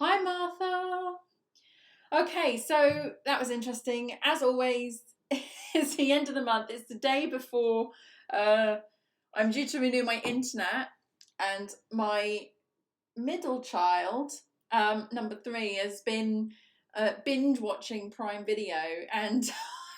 Hi, Martha. Okay, so that was interesting. As always, it's the end of the month. It's the day before uh, I'm due to renew my internet, and my middle child, number three, has been binge watching Prime Video, and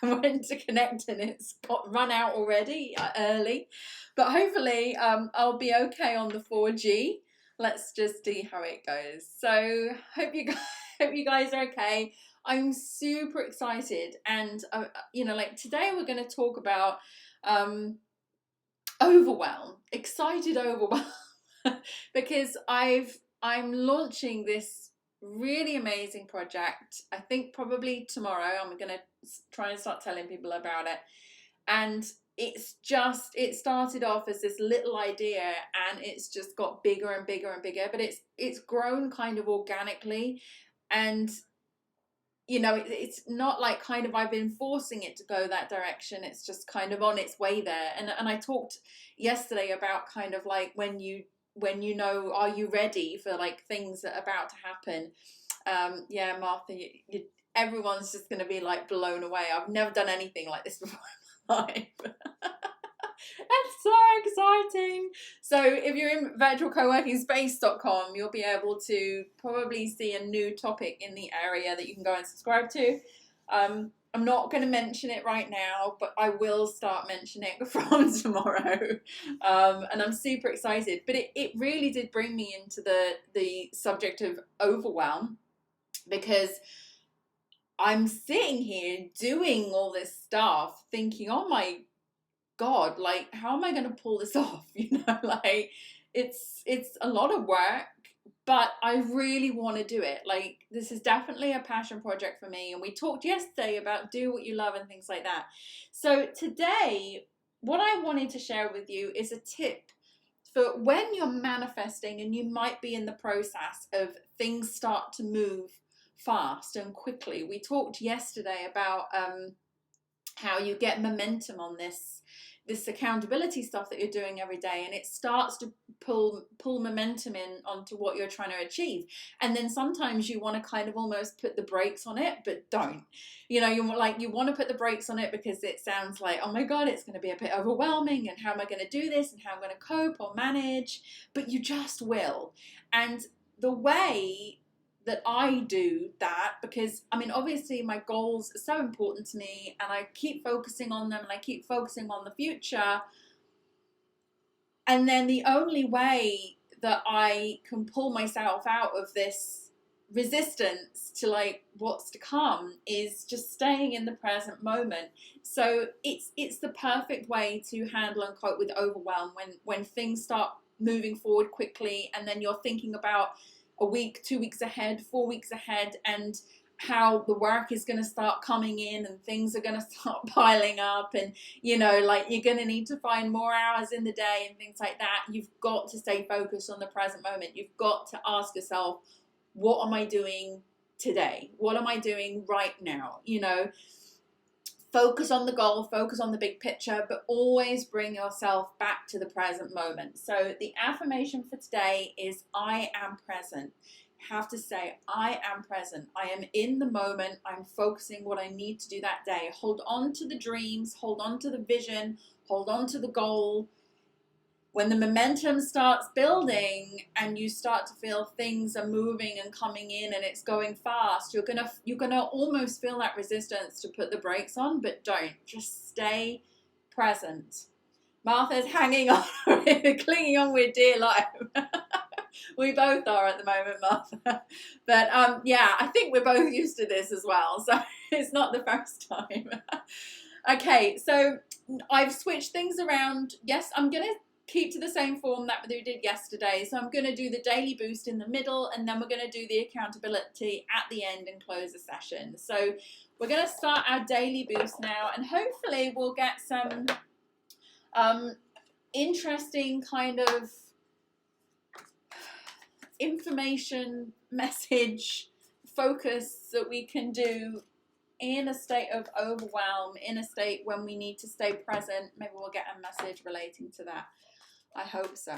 I went to connect and it's got run out already early, but hopefully I'll be okay on the 4G. Let's just see how it goes. So hope you guys are okay. I'm super excited, and like today we're going to talk about um, overwhelm, excited overwhelm, because I'm launching this really amazing project. I think probably tomorrow I'm going to try and start telling people about it. And it started off as this little idea, and it's just got bigger and bigger and bigger, but it's grown kind of organically. And it's not like kind of I've been forcing it to go that direction. It's just kind of on its way there. And I talked yesterday about kind of like when you know, are you ready for like things that are about to happen. Yeah, Martha, everyone's just going to be like blown away. I've never done anything like this before in my life. It's so exciting. So if you're in virtualcoworkingspace.com, you'll be able to probably see a new topic in the area that you can go and subscribe to. I'm not going to mention it right now, but I will start mentioning it from tomorrow. And I'm super excited. But it really did bring me into the subject of overwhelm, because I'm sitting here doing all this stuff thinking, oh my God, like, how am I going to pull this off? Like it's a lot of work, but I really want to do it. Like, this is definitely a passion project for me. And we talked yesterday about do what you love and things like that. So today, what I wanted to share with you is a tip for when you're manifesting and you might be in the process of things start to move fast and quickly. We talked yesterday about how you get momentum on this accountability stuff that you're doing every day, and it starts to pull momentum in onto what you're trying to achieve. And then sometimes you want to kind of almost put the brakes on it, but don't. You want to put the brakes on it because it sounds like, oh my God, it's going to be a bit overwhelming, and how am I going to do this, and how I'm going to cope or manage, but you just will. And the way that I do that, because I mean, obviously my goals are so important to me, and I keep focusing on them, and I keep focusing on the future. And then the only way that I can pull myself out of this resistance to like what's to come is just staying in the present moment. So it's the perfect way to handle and cope with overwhelm when things start moving forward quickly, and then you're thinking about a week, 2 weeks ahead, 4 weeks ahead, and how the work is going to start coming in and things are going to start piling up, and like you're going to need to find more hours in the day and things like that. You've got to stay focused on the present moment. You've got to ask yourself, what am I doing today? What am I doing right now? Focus on the goal, focus on the big picture, but always bring yourself back to the present moment. So the affirmation for today is I am present. Have to say, I am present. I am in the moment. I'm focusing what I need to do that day. Hold on to the dreams, hold on to the vision, hold on to the goal. When the momentum starts building and you start to feel things are moving and coming in and it's going fast, you're gonna almost feel that resistance to put the brakes on, but don't. Just stay present. Martha's hanging on, clinging on with dear life. We both are at the moment, Martha. But yeah, I think we're both used to this as well, so it's not the first time. Okay, so I've switched things around. Yes, I'm gonna keep to the same form that we did yesterday. So I'm going to do the daily boost in the middle, and then we're going to do the accountability at the end and close the session. So we're going to start our daily boost now, and hopefully we'll get some interesting kind of information, message, focus that we can do in a state of overwhelm, in a state when we need to stay present. Maybe we'll get a message relating to that. I hope so.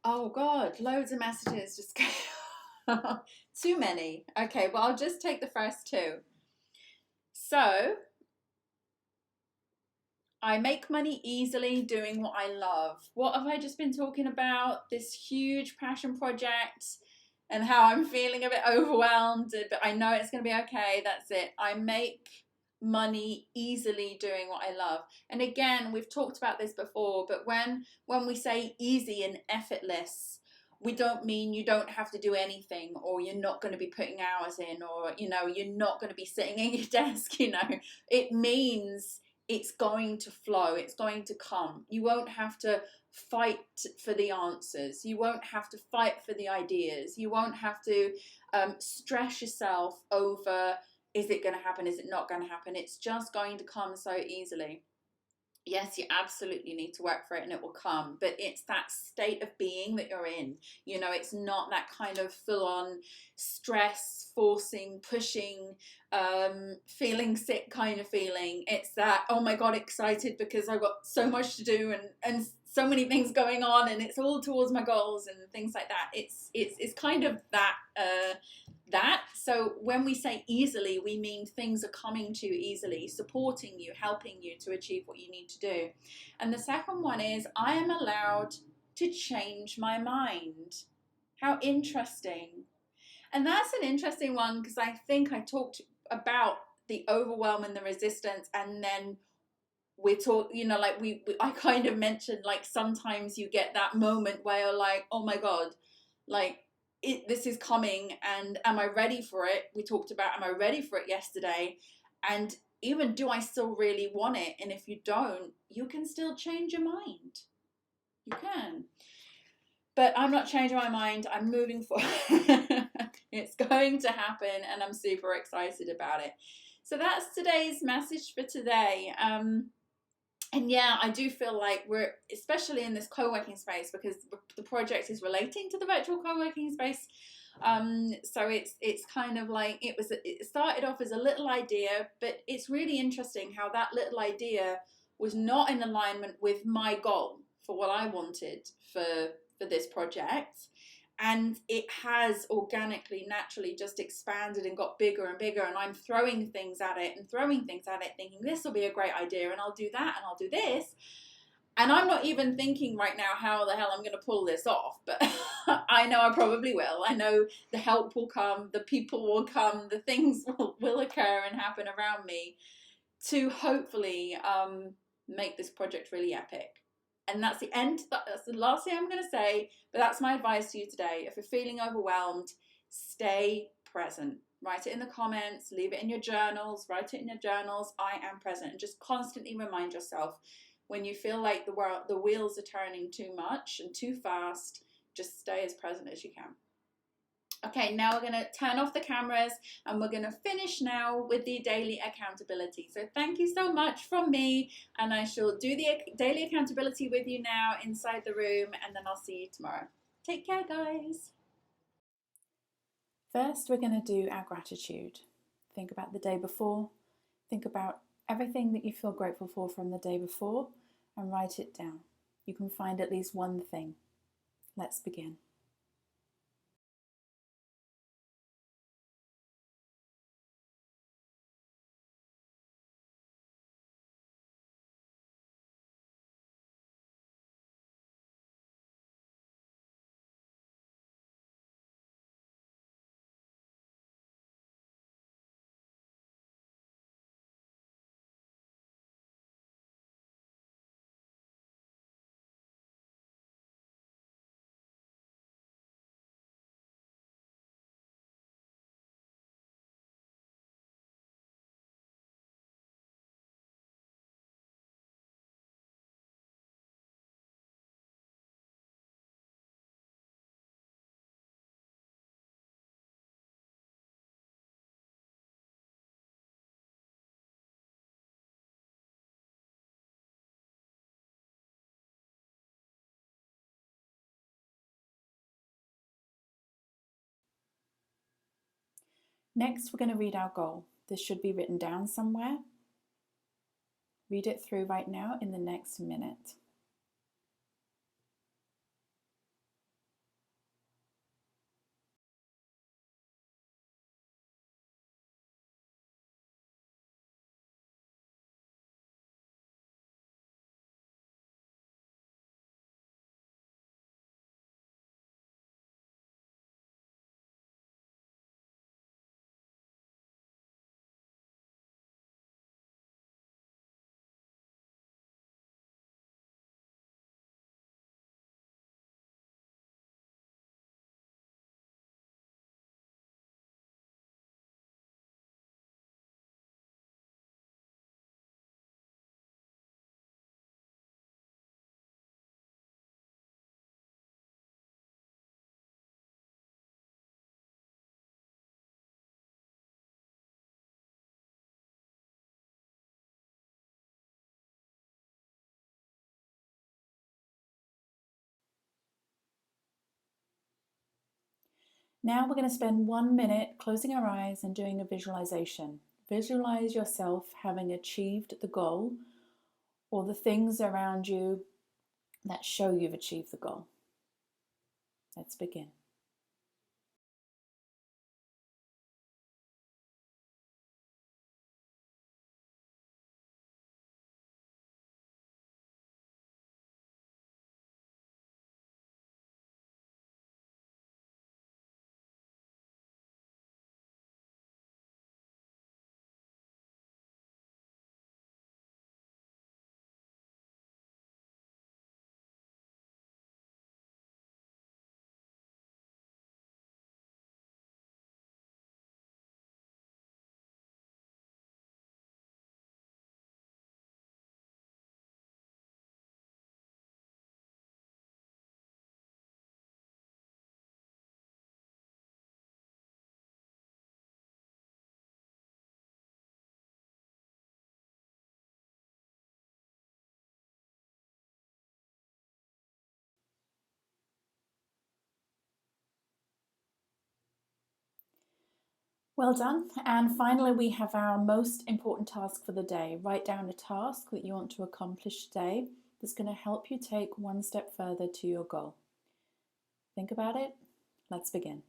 Oh God, loads of messages just came. Too many. Okay, well, I'll just take the first two. So, I make money easily doing what I love. What have I just been talking about? This huge passion project and how I'm feeling a bit overwhelmed, but I know it's going to be okay. That's it. I make money easily doing what I love. And again, we've talked about this before, but when we say easy and effortless, we don't mean you don't have to do anything, or you're not going to be putting hours in, or you're not going to be sitting at your desk. It means it's going to flow, it's going to come. You won't have to fight for the answers, you won't have to fight for the ideas, you won't have to stress yourself over, is it going to happen, is it not going to happen? It's just going to come so easily. Yes, you absolutely need to work for it and it will come, but it's that state of being that you're in. It's not that kind of full-on stress, forcing, pushing, feeling sick kind of feeling. It's that, oh my God, excited because I've got so much to do and so many things going on, and it's all towards my goals and things like that. It's kind of that. So when we say easily, we mean things are coming to you easily, supporting you, helping you to achieve what you need to do. And the second one is, I am allowed to change my mind. How interesting. And that's an interesting one, because I think I talked about the overwhelm and the resistance, and then we talk, I kind of mentioned, like, sometimes you get that moment where you're like, oh my God, like, this is coming, and am I ready for it? We talked about, am I ready for it yesterday? And even, do I still really want it? And if you don't, you can still change your mind. You can. But I'm not changing my mind. I'm moving forward. It's going to happen, and I'm super excited about it. So that's today's message for today. And yeah, I do feel like we're, especially in this co-working space, because the project is relating to the virtual co-working space. So it's kind of like, it started off as a little idea, but it's really interesting how that little idea was not in alignment with my goal for what I wanted for this project. And it has organically, naturally just expanded and got bigger and bigger. And I'm throwing things at it, thinking this will be a great idea, and I'll do that, and I'll do this. And I'm not even thinking right now how the hell I'm going to pull this off. But I know I probably will. I know the help will come, the people will come, the things will occur and happen around me to hopefully make this project really epic. And that's the end. That's the last thing I'm going to say, but that's my advice to you today. If you're feeling overwhelmed, stay present. Write it in the comments, leave it in your journals, write it in your journals, I am present. And just constantly remind yourself, when you feel like the wheels are turning too much and too fast, just stay as present as you can. Okay, now we're going to turn off the cameras and we're going to finish now with the daily accountability. So thank you so much from me, and I shall do the daily accountability with you now inside the room, and then I'll see you tomorrow. Take care, guys. First, we're going to do our gratitude. Think about the day before. Think about everything that you feel grateful for from the day before and write it down. You can find at least one thing. Let's begin. Next, we're going to read our goal. This should be written down somewhere. Read it through right now in the next minute. Now we're going to spend 1 minute closing our eyes and doing a visualization. Visualize yourself having achieved the goal or the things around you that show you've achieved the goal. Let's begin. Well done. And finally, we have our most important task for the day. Write down a task that you want to accomplish today that's going to help you take one step further to your goal. Think about it. Let's begin.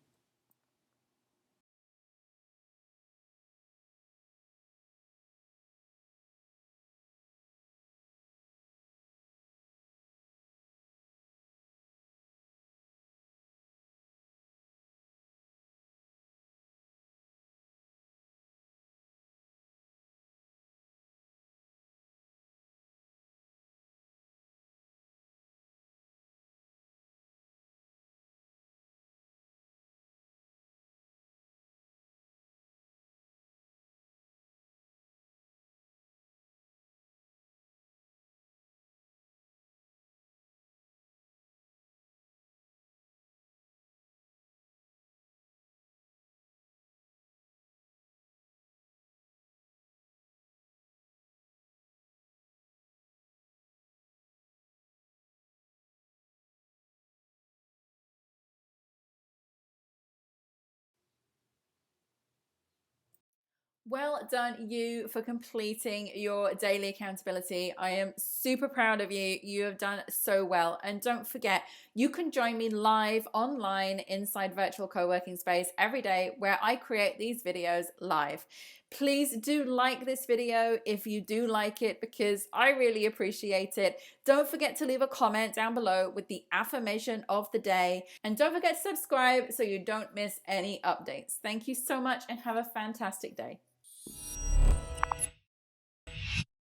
Well done, you, for completing your daily accountability. I am super proud of you. You have done so well. And don't forget, you can join me live online inside Virtual CoWorking Space every day where I create these videos live. Please do like this video if you do like it, because I really appreciate it. Don't forget to leave a comment down below with the affirmation of the day. And don't forget to subscribe so you don't miss any updates. Thank you so much and have a fantastic day.